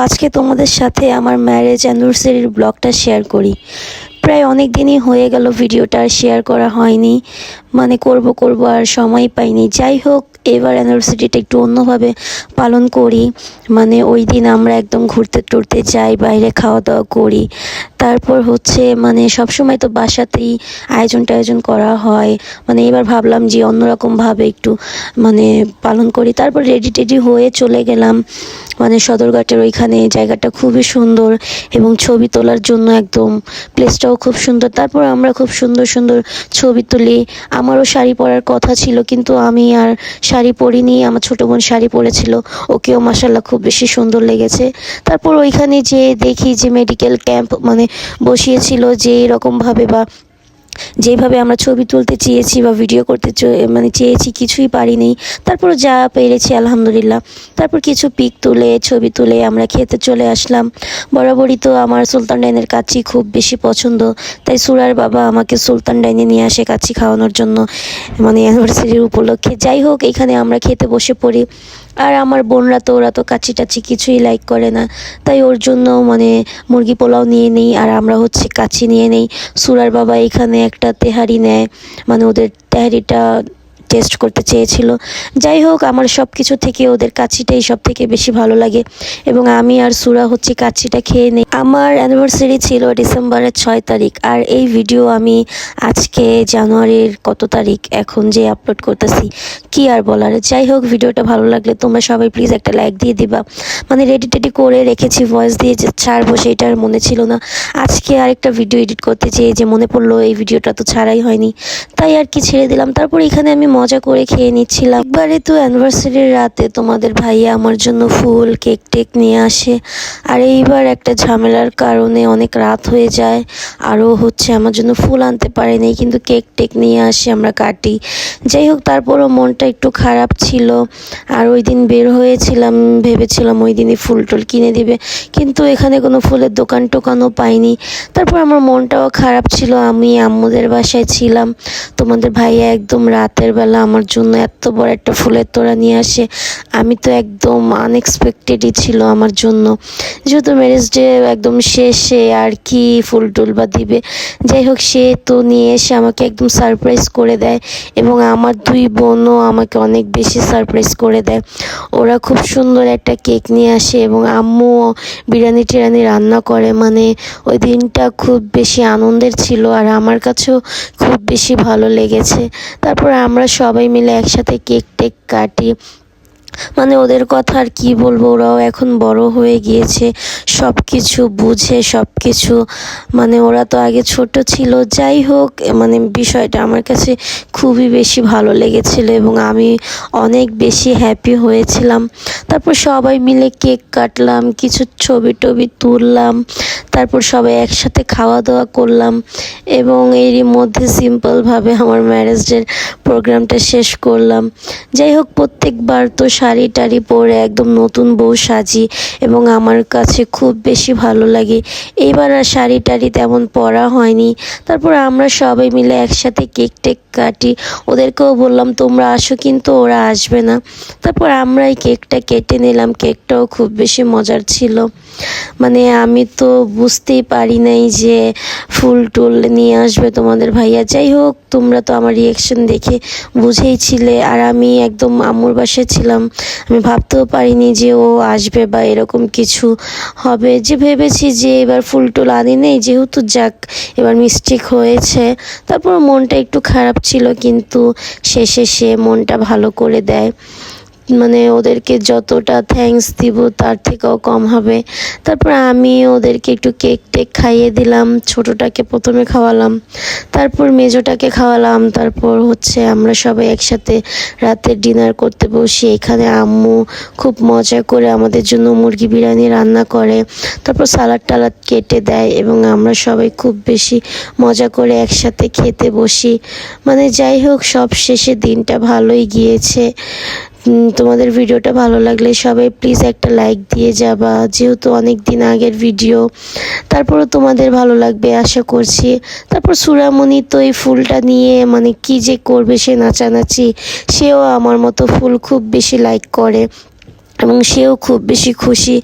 আজকে তোমাদের সাথে আমার ম্যারেজ অ্যানিভার্সারির ব্লগটা শেয়ার করি। প্রায় অনেক দিনই হয়ে গেল ভিডিওটা আর শেয়ার করা হয়নি, মানে করব আর সময় পাইনি। যাই হোক, এবার অ্যানিভার্সারিটা একটু অন্যভাবে পালন করি। মানে ওই দিন আমরা একদম ঘুরতে টুরতে যাই, বাইরে খাওয়া দাওয়া করি। তারপর হচ্ছে মানে সবসময় তো বাসাতেই আয়োজন করা হয়, মানে এবার ভাবলাম যে অন্যরকমভাবে একটু মানে পালন করি। তারপর রেডি টেডি হয়ে চলে গেলাম মানে সদরঘাটের ওইখানে। জায়গাটা খুবই সুন্দর এবং ছবি তোলার জন্য একদম প্লেসটাও খুব সুন্দর। তারপর আমরা খুব সুন্দর সুন্দর ছবি তুলি। আমারও শাড়ি পরার কথা ছিল, কিন্তু আমি আর শাড়ি পরিনি। আমার ছোটো বোন শাড়ি পরেছিল, ওকেও মাশাআল্লাহ খুব বেশি সুন্দর লেগেছে। তারপর ওইখানে যে দেখি যে মেডিকেল ক্যাম্প মানে বসিয়েছিল, যে এরকমভাবে বা যেভাবে আমরা ছবি তুলতে চেয়েছি বা ভিডিও করতে মানে চেয়েছি, কিছুই পারিনি। তারপর যা পেরেছি আলহামদুলিল্লাহ। তারপর কিছু পিক তুলে ছবি তুলে আমরা খেতে চলে আসলাম। বরাবরই তো আমার সুলতান ডাইনের কাচ্চি খুব বেশি পছন্দ, তাই সুরার বাবা আমাকে সুলতান ডাইনে নিয়ে আসে কাচ্চি খাওয়ানোর জন্য, মানে অ্যানিভার্সারির উপলক্ষে। যাই হোক, এখানে আমরা খেতে বসে পড়ি। আর আমার বোনরা তো ওরা তো কাচ্চি টাচ্চি কিছুই লাইক করে না, তাই ওর জন্য মানে মুরগি পোলাও নিয়ে নিই আর আমরা হচ্ছে কাচ্চি নিয়ে নিই। সুরার বাবা এখানে একটা তেহারি নেয়, মানে ওদের তেহারিটা টেস্ট করতে চেয়েছিল। যাই হোক, আমার সব কিছু থেকে ওদের কাচ্চিটাই সব থেকে বেশি ভালো লাগে এবং আমি আর সুরা হচ্ছে কাচ্চিটা খেয়ে নিই। আমার অ্যানিভার্সারি ছিল ডিসেম্বরের 6 তারিখ, আর এই ভিডিও আমি আজকে জানুয়ারির কত তারিখ এখন যে আপলোড করতেছি, কি আর বলার। যাই হোক, ভিডিওটা ভালো লাগলে তোমরা সবাই প্লিজ একটা লাইক দিয়ে দিবা। মানে রেডি টেডি করে রেখেছি, ভয়েস দিয়ে যে ছাড়বো সেটা আর মনে ছিল না। আজকে আরেকটা ভিডিও এডিট করতে চেয়ে যে মনে পড়লো এই ভিডিওটা তো ছাড়াই হয়নি, তাই আর কি ছেড়ে দিলাম। তারপর এখানে আমি মজা করে খেয়ে নিচ্ছিলাম। একবারে তো অ্যানিভার্সারির রাতে তোমাদের ভাইয়া আমার জন্য ফুল কেক টেক নিয়ে আসে, আর এইবার একটা ঝামেলার কারণে অনেক রাত হয়ে যায়, আরও হচ্ছে আমার জন্য ফুল আনতে পারেনি, কিন্তু কেক টেক নিয়ে আসে, আমরা কাটি। যাই হোক, তারপরও মনটা একটু খারাপ ছিল। আর ওই দিন বের হয়েছিলাম, ভেবেছিলাম ওই দিনই ফুল টুল কিনে দিবে, কিন্তু এখানে কোনো ফুলের দোকান টোকানও পাইনি। তারপর আমার মনটাও খারাপ ছিল। আমি আম্মুদের বাসায় ছিলাম, তোমাদের ভাইয়া একদম রাতের বেলা আমার জন্য এত বড় একটা ফুলের তোড়া নিয়ে আসে। আমি তো একদম আনএক্সপেক্টেডই ছিল আমার জন্য, যেহেতু ম্যারেজ ডে একদম শেষে আর কি ফুল টুল বা দিবে। যাই হোক, সে তো নিয়ে এসে আমাকে একদম সারপ্রাইজ করে দেয় এবং আমার দুই বোনও আমাকে অনেক বেশি সারপ্রাইজ করে দেয়। ওরা খুব সুন্দর একটা কেক নিয়ে আসে এবং আম্মু বিরিয়ানি টিরানি রান্না করে। মানে ওই দিনটা খুব বেশি আনন্দের ছিল আর আমার কাছেও খুব বেশি ভালো লেগেছে। তারপর আমরা সবাই মিলে একসাথে কেক টেক কাটি। মানে ওদের কথা আর কি বলবো, ওরাও এখন বড় হয়ে গিয়েছে, সব কিছু বুঝে সব কিছু। মানে ওরা তো আগে ছোট ছিল। যাই হোক, মানে বিষয়টা আমার কাছে খুবই বেশি ভালো লেগেছিল এবং আমি অনেক বেশি হ্যাপি হয়েছিলাম। তারপর সবাই মিলে কেক কাটলাম, কিছু ছবি টবি তুললাম, তারপর সবাই একসাথে খাওয়া দাওয়া করলাম এবং এরই মধ্যে সিম্পলভাবে আমার ম্যারেজ ডের প্রোগ্রামটা শেষ করলাম। যাই হোক, প্রত্যেকবার তো শাড়ি টাড়ি পরে একদম নতুন বউ সাজি এবং আমার কাছে খুব বেশি ভালো লাগে। এইবার আর শাড়ি টাড়ি তেমন পরা হয়নি। তারপর আমরা সবাই মিলে একসাথে কেক টেক কাটি। ওদেরকেও বললাম তোমরা আসো, কিন্তু ওরা আসবে না। তারপর আমরা এই কেকটা কেটে নিলাম। কেকটাও খুব বেশি মজার ছিল। মানে আমি তো বুঝতেই পারি নাই যে ফুল টুল নিয়ে আসবে তোমাদের ভাইয়া। যাই হোক, তোমরা তো আমার রিয়াকশন দেখে বুঝেইছিলে। আর আমি একদম আম্মুর বাসায় ছিলাম, আমি ভাবতেও পারিনি যে ও আসবে বা এরকম কিছু হবে। যে ভেবেছি যে এবার ফুল টুল আনি নেই, যেহেতু যাক এবার মিস্টেক হয়েছে। তারপর মনটা একটু খারাপ ছিল, কিন্তু শেষে সে মনটা ভালো করে দেয়। মানে ওদেরকে যতটা থ্যাঙ্কস দিব তার থেকেও কম হবে। তারপর আমি ওদেরকে একটু কেক টেক খাইয়ে দিলাম। ছোটোটাকে প্রথমে খাওয়ালাম, তারপর মেজোটাকে খাওয়ালাম। তারপর হচ্ছে আমরা সবাই একসাথে রাতের ডিনার করতে বসি। এখানে আম্মু খুব মজা করে আমাদের জন্য মুরগি বিরিয়ানি রান্না করে, তারপর সালাড টালাড কেটে দেয় এবং আমরা সবাই খুব বেশি মজা করে একসাথে খেতে বসি। মানে যাই হোক, সব শেষে দিনটা ভালোই গিয়েছে। তোমাদের ভিডিওটা ভালো লাগলে সবাই প্লিজ একটা লাইক দিয়ে যাবা, যেহেতু অনেক দিন আগের ভিডিও। তারপরও তোমাদের ভালো লাগবে আশা করছি। তারপর সুরামণি তো এই ফুলটা নিয়ে মানে কি যে করবে, সে নাচানাচি। সেও আমার মতো ফুল খুব বেশি লাইক করে এবং সেও খুব বেশি খুশি।